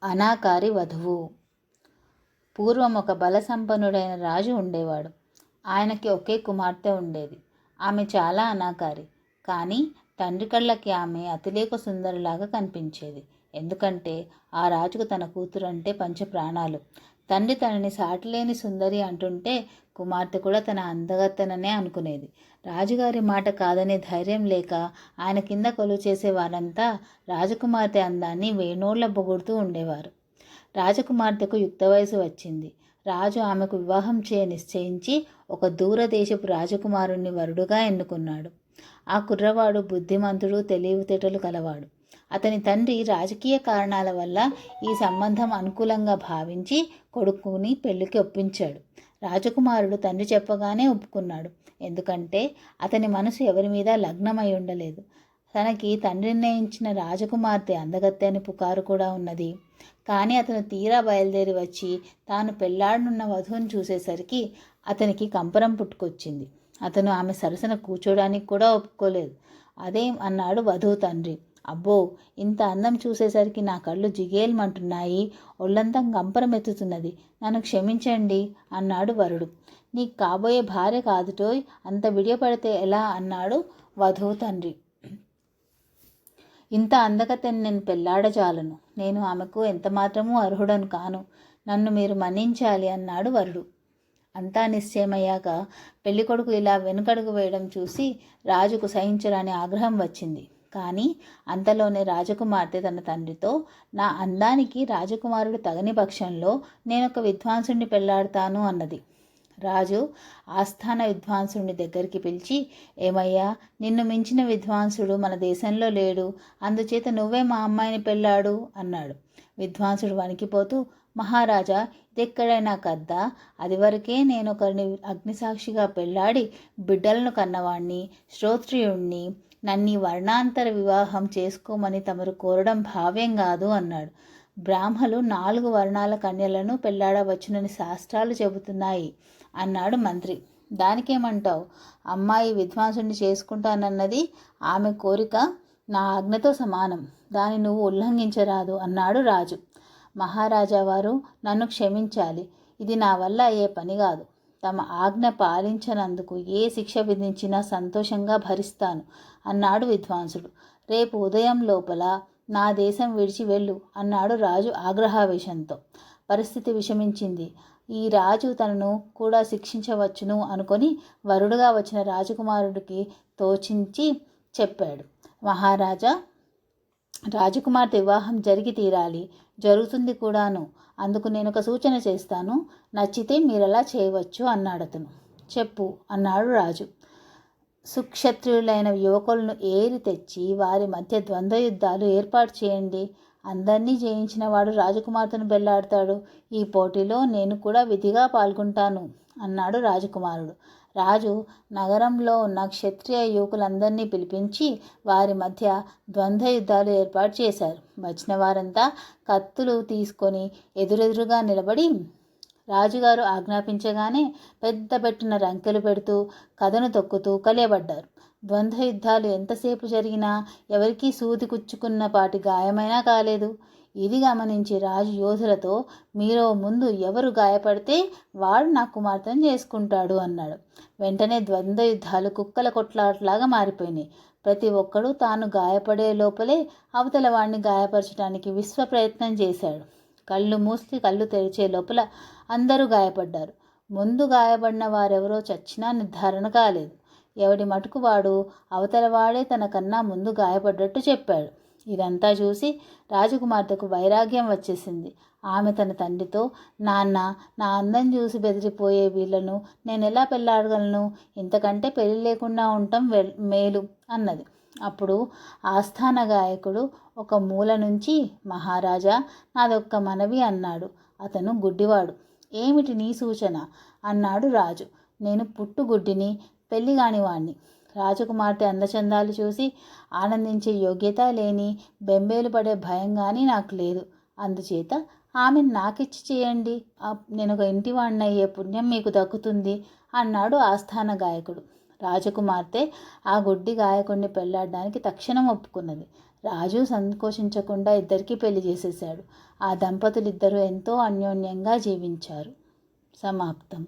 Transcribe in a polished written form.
అనాకారి వధువు. పూర్వం ఒక బలసంపన్నుడైన రాజు ఉండేవాడు. ఆయనకి ఒకే కుమార్తె ఉండేది. ఆమె చాలా అనాకారి. కానీ తండ్రి కళ్ళకి ఆమె అతిలేక సుందరిలాగా కనిపించేది. ఎందుకంటే ఆ రాజుకు తన కూతురు అంటే పంచప్రాణాలు. తండ్రి తనని సాటిలేని సుందరి అంటుంటే కుమార్తె కూడా తన అందగత్తెననే అనుకునేది. రాజుగారి మాట కాదనే ధైర్యం లేక ఆయన కింద కొలువు చేసే వారంతా రాజకుమార్తె అందాన్ని వేణోళ్ల పొగుడుతూ ఉండేవారు. రాజకుమార్తెకు యుక్త వయసు వచ్చింది. రాజు ఆమెకు వివాహం నిశ్చయించి ఒక దూరదేశపు రాజకుమారుణ్ణి వరుడుగా ఎన్నుకున్నాడు. ఆ కుర్రవాడు బుద్ధిమంతుడు, తెలివితేటలు కలవాడు. అతని తండ్రి రాజకీయ కారణాల వల్ల ఈ సంబంధం అనుకూలంగా భావించి కొడుకుని పెళ్లికి ఒప్పించాడు. రాజకుమారుడు తండ్రి చెప్పగానే ఒప్పుకున్నాడు. ఎందుకంటే అతని మనసు ఎవరి మీద లగ్నమై ఉండలేదు. తనకి తండ్రి నిర్ణయించిన రాజకుమార్తె అందగత్తె అని పుకారు కూడా ఉన్నది. కానీ అతను తీరా బయలుదేరి వచ్చి తాను పెళ్లాడనున్న వధువుని చూసేసరికి అతనికి కంపరం పుట్టుకొచ్చింది. అతను ఆమె సరసన కూర్చోడానికి కూడా ఒప్పుకోలేదు. అదేం అన్నాడు వధువు తండ్రి. అబ్బో, ఇంత అందం చూసేసరికి నా కళ్ళు జిగేల్మంటున్నాయి, ఒళ్ళంతా కంపరం ఎత్తుతున్నది, నన్ను క్షమించండి అన్నాడు వరుడు. నీకు కాబోయే భార్య కాదుటోయ్, అంత విడియపడితే ఎలా అన్నాడు వధువు తండ్రి. ఇంత అందగతెని నేను పెళ్లాడజాలను, నేను ఆమెకు ఎంతమాత్రమూ అర్హుడను కాను, నన్ను మీరు మన్నించాలి అన్నాడు వరుడు. అంతా నిశ్చయమయ్యాక పెళ్ళికొడుకు ఇలా వెనుకడుగు వేయడం చూసి రాజుకు సహించరాని ఆగ్రహం వచ్చింది. కానీ అంతలోనే రాజకుమార్తె తన తండ్రితో, నా అందానికి రాజకుమారుడు తగని పక్షంలో నేనొక విద్వాంసుని పెళ్లాడతాను అన్నది. రాజు ఆస్థాన విద్వాంసుడిని దగ్గరికి పిలిచి, ఏమయ్యా, నిన్ను మించిన విద్వాంసుడు మన దేశంలో లేడు, అందుచేత నువ్వే మా అమ్మాయిని పెళ్ళాడు అన్నాడు. విద్వాంసుడు వణికిపోతూ, మహారాజా, ఇదెక్కడైనా కద్దా? అదివరకే నేనొకరిని అగ్నిసాక్షిగా పెళ్ళాడి బిడ్డలను కన్నవాణ్ణి, శ్రోత్రియుణ్ణి, నన్ను వర్ణాంతర వివాహం చేసుకోమని తమరు కోరడం భావ్యం కాదు అన్నాడు. బ్రాహ్మలు 4 వర్ణాల కన్యలను పెళ్లాడవచ్చునని శాస్త్రాలు చెబుతున్నాయి అన్నాడు మంత్రి. దానికేమంటావు? అమ్మాయి విద్వాంసుని చేసుకుంటానన్నది ఆమె కోరిక నా ఆజ్ఞతో సమానం, దాన్ని నువ్వు ఉల్లంఘించరాదు అన్నాడు రాజు. మహారాజా వారు నన్ను క్షమించాలి, ఇది నా వల్ల అయ్యే పని కాదు. తమ ఆజ్ఞ పాలించనందుకు ఏ శిక్ష విధించినా సంతోషంగా భరిస్తాను అన్నాడు విద్వాంసుడు. రేపు ఉదయం లోపల నా దేశం విడిచి వెళ్ళు అన్నాడు రాజు ఆగ్రహావేశంతో. పరిస్థితి విషమించింది. ఈ రాజు తనను కూడా శిక్షించవచ్చును అనుకొని వరుడుగా వచ్చిన రాజకుమారుడికి తోచించి చెప్పాడు. మహారాజా, రాజకుమార్తె వివాహం జరిగి తీరాలి, జరుగుతుంది కూడాను. అందుకు నేను ఒక సూచన చేస్తాను, నచ్చితే మీరలా చేయవచ్చు అన్నాడతను. చెప్పు అన్నాడు రాజు. సుక్షత్రియులైన యువకులను ఏరి తెచ్చి వారి మధ్య ద్వంద్వ యుద్ధాలు ఏర్పాటు చేయండి. అందరినీ జయించిన వాడు రాజకుమార్తెను పెళ్లాడతాడు. ఈ పోటీలో నేను కూడా విధిగా పాల్గొంటాను అన్నాడు రాజకుమారుడు. రాజు నగరంలో ఉన్న క్షత్రియ యువకులందరినీ పిలిపించి వారి మధ్య ద్వంద్వ యుద్ధాలు ఏర్పాటు చేశారు. వచ్చిన వారంతా కత్తులు తీసుకొని ఎదురెదురుగా నిలబడి రాజుగారు ఆజ్ఞాపించగానే పెద్ద పెట్టిన రంకెలు పెడుతూ కథను తొక్కుతూ కలియబడ్డారు. ద్వంద్వ యుద్ధాలు ఎంతసేపు జరిగినా ఎవరికీ సూది కుచ్చుకున్న పాటి గాయమైనా కాలేదు. ఇది గమనించి రాజు యోధులతో, మీరో ముందు ఎవరు గాయపడితే వాడు నా కుమార్తెను చేసుకుంటాడు అన్నాడు. వెంటనే ద్వంద్వ యుద్ధాలు కుక్కల కొట్లాటలాగా మారిపోయినాయి. ప్రతి ఒక్కడూ తాను గాయపడే లోపలే అవతల వాడిని గాయపరచడానికి విశ్వ ప్రయత్నం చేశాడు. కళ్ళు మూసి కళ్ళు తెరిచే లోపల అందరూ గాయపడ్డారు. ముందు గాయపడిన వారెవరో చచ్చినా నిర్ధారణ కాలేదు. ఎవడి మటుకు వాడు అవతల వాడే తనకన్నా ముందు గాయపడ్డట్టు చెప్పాడు. ఇదంతా చూసి రాజకుమార్తెకు వైరాగ్యం వచ్చేసింది. ఆమె తన తండ్రితో, నాన్న, నా అందం చూసి బెదిరిపోయే వీళ్లను నేను ఎలా పెళ్లాడగలను? ఇంతకంటే పెళ్లి లేకుండా ఉండటం మేలు అన్నది. అప్పుడు ఆస్థాన గాయకుడు ఒక మూల నుంచి, మహారాజా, నాదొక్క మనవి అన్నాడు. అతను గుడ్డివాడు. ఏమిటి నీ సూచన అన్నాడు రాజు. నేను పుట్టుగుడ్డిని, పెళ్లి కానివాణ్ణి. రాజకుమార్తె అందచందాలు చూసి ఆనందించే యోగ్యత లేని, బెంబేలు పడే భయం కానీ నాకు లేదు. అందుచేత ఆమెను నాకిచ్చి చేయండి, నేను ఒక ఇంటివాణ్ణి అయ్యే పుణ్యం మీకు దక్కుతుంది అన్నాడు ఆస్థాన గాయకుడు. రాజకుమార్తె ఆ గుడ్డి గాయకుడిని పెళ్లాడడానికి తక్షణం ఒప్పుకున్నది. రాజు సంకోచించకుండా ఇద్దరికీ పెళ్లి చేసేశాడు. ఆ దంపతులిద్దరూ ఎంతో అన్యోన్యంగా జీవించారు. సమాప్తం.